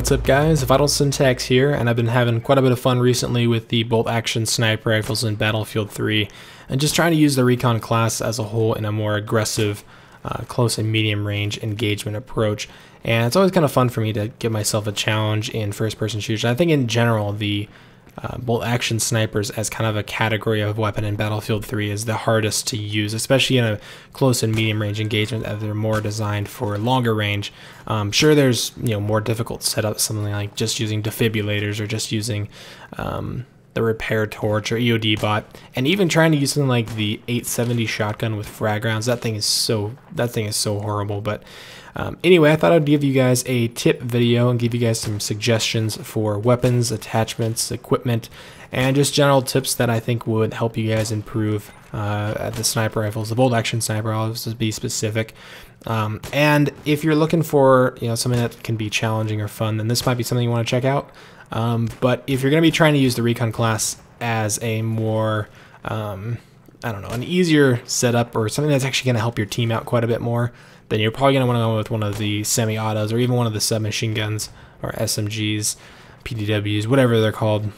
What's up guys, Vital Syntax here, and I've been having quite a bit of fun recently with the bolt action sniper rifles in Battlefield 3 and just trying to use the Recon class as a whole in a more aggressive close and medium range engagement approach. And it's always kind of fun for me to give myself a challenge in first person shooters. I think in general the bolt action snipers as kind of a category of weapon in Battlefield 3 is the hardest to use, especially in a close and medium range engagement as they're more designed for longer range. Sure, there's more difficult setups, something like just using defibrillators or just using the repair torch or EOD bot, and even trying to use something like the 870 shotgun with frag rounds. That thing is so horrible. But anyway, I thought I'd give you guys a tip video and give you guys some suggestions for weapons, attachments, equipment, and just general tips that I think would help you guys improve at the sniper rifles, the bolt action sniper rifles to be specific. And if you're looking for something that can be challenging or fun, then this might be something you want to check out. But if you're going to be trying to use the Recon class as a more, I don't know, an easier setup or something that's actually going to help your team out quite a bit more, then you're probably going to want to go with one of the semi-autos or even one of the submachine guns or SMGs, PDWs, whatever they're called,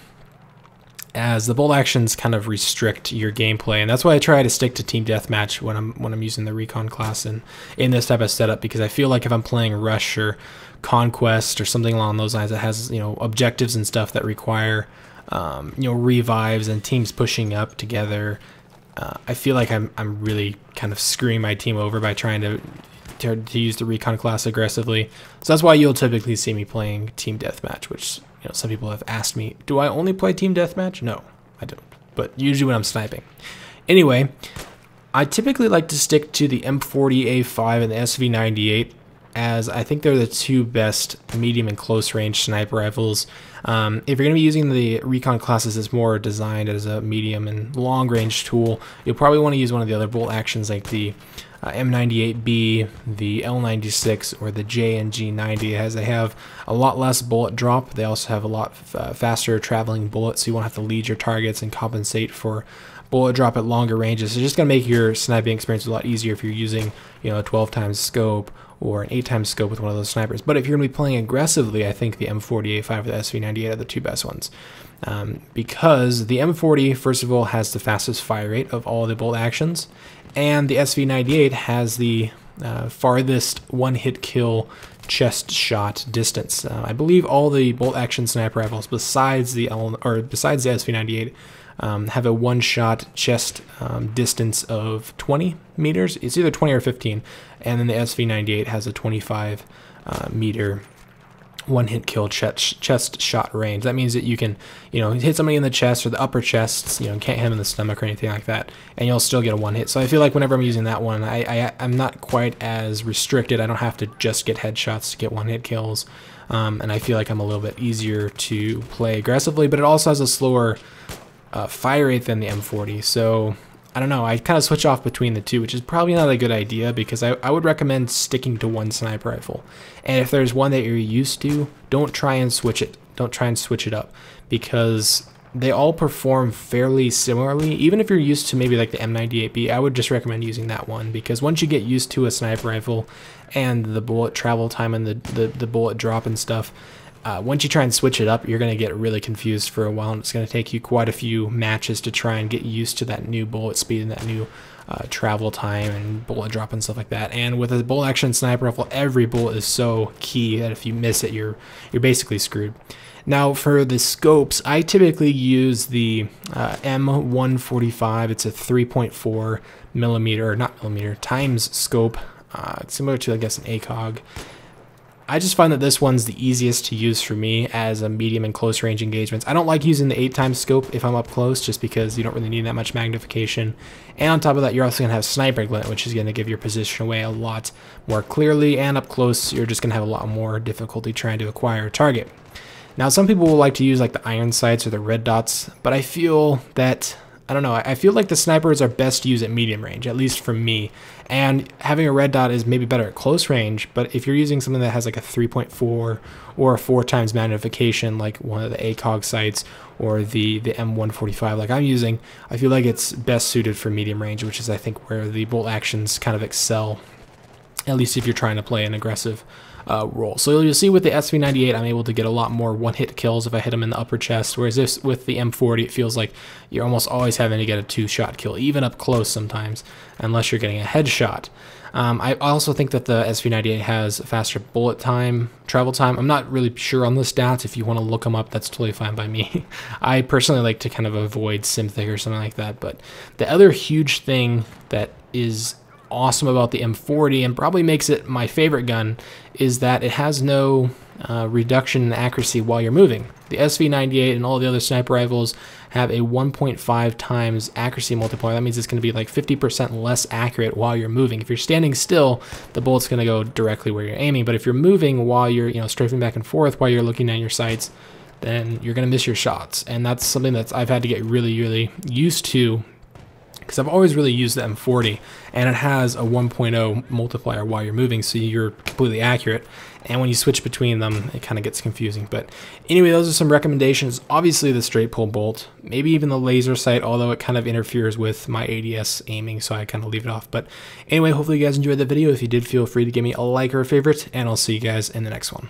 as the bolt actions kind of restrict your gameplay. And that's why I try to stick to team deathmatch when I'm using the Recon class and in this type of setup, because I feel like if I'm playing Rush or Conquest or something along those lines that has objectives and stuff that require revives and teams pushing up together, I feel like I'm really kind of screwing my team over by trying to use the Recon class aggressively. So that's why you'll typically see me playing team deathmatch, which some people have asked me, do I only play team deathmatch? No, I don't, but usually when I'm sniping. Anyway, I typically like to stick to the M40A5 and the SV98, as I think they're the two best medium and close range sniper rifles. If you're going to be using the Recon classes as more designed as a medium and long range tool, you'll probably want to use one of the other bolt actions like the M98B, the L96, or the JNG90, as they have a lot less bullet drop. They also have a lot faster traveling bullets, so you won't have to lead your targets and compensate for bullet drop at longer ranges. It's just going to make your sniping experience a lot easier if you're using a 12 times scope or an 8 times scope with one of those snipers. But if you're going to be playing aggressively, I think the M40A5 or the SV98 are the two best ones. Because the M40, first of all, has the fastest fire rate of all the bolt actions, and the SV98 has the farthest one-hit kill chest shot distance. I believe all the bolt action sniper rifles besides the SV98 have a one-shot chest distance of 20 meters. It's either 20 or 15, and then the SV98 has a 25 meter one-hit kill chest shot range. That means that you can, hit somebody in the chest or the upper chest, can't hit him in the stomach or anything like that, and you'll still get a one-hit. So I feel like whenever I'm using that one, I'm not quite as restricted. I don't have to just get headshots to get one-hit kills, and I feel like I'm a little bit easier to play aggressively, but it also has a slower fire rate than the M40. So I don't know, I kind of switch off between the two, which is probably not a good idea, because I would recommend sticking to one sniper rifle. And if there's one that you're used to, don't try and switch it. Don't try and switch it up, because they all perform fairly similarly. Even if you're used to maybe like the M98B, I would just recommend using that one, because once you get used to a sniper rifle and the bullet travel time and the bullet drop and stuff, once you try and switch it up, you're going to get really confused for a while, and it's going to take you quite a few matches to try and get used to that new bullet speed and that new travel time and bullet drop and stuff like that. And with a bolt action sniper rifle, every bullet is so key that if you miss it, you're basically screwed. Now for the scopes, I typically use the M145. It's a 3.4 millimeter, or not millimeter, times scope, similar to, I guess, an ACOG. I just find that this one's the easiest to use for me as a medium and close range engagements. I don't like using the 8 times scope if I'm up close, just because you don't really need that much magnification. And on top of that, you're also going to have sniper glint, which is going to give your position away a lot more clearly, and up close, you're just going to have a lot more difficulty trying to acquire a target. Now, some people will like to use like the iron sights or the red dots, but I feel that, I don't know, I feel like the snipers are best used at medium range, at least for me. And having a red dot is maybe better at close range, but if you're using something that has like a 3.4 or a 4 times magnification, like one of the ACOG sights or the M145 like I'm using, I feel like it's best suited for medium range, which is I think where the bolt actions kind of excel, at least if you're trying to play an aggressive roll. So you'll see with the SV98, I'm able to get a lot more one-hit kills if I hit them in the upper chest, whereas this with the M40, it feels like you're almost always having to get a 2-shot kill, even up close sometimes, unless you're getting a headshot. I also think that the SV98 has faster bullet time, travel time. I'm not really sure on the stats. If you want to look them up, that's totally fine by me. I personally like to kind of avoid Simthic or something like that. But the other huge thing that is awesome about the M40 and probably makes it my favorite gun is that it has no reduction in accuracy while you're moving. The SV98 and all the other sniper rifles have a 1.5 times accuracy multiplier. That means it's going to be like 50% less accurate while you're moving. If you're standing still, the bullet's going to go directly where you're aiming. But if you're moving while you're, strafing back and forth while you're looking at your sights, then you're going to miss your shots. And that's something that I've had to get really, really used to, because I've always really used the M40, and it has a 1.0 multiplier while you're moving, so you're completely accurate. And when you switch between them, it kind of gets confusing. But anyway, those are some recommendations. Obviously, the straight pull bolt, maybe even the laser sight, although it kind of interferes with my ADS aiming, so I kind of leave it off. But anyway, hopefully you guys enjoyed the video. If you did, feel free to give me a like or a favorite, and I'll see you guys in the next one.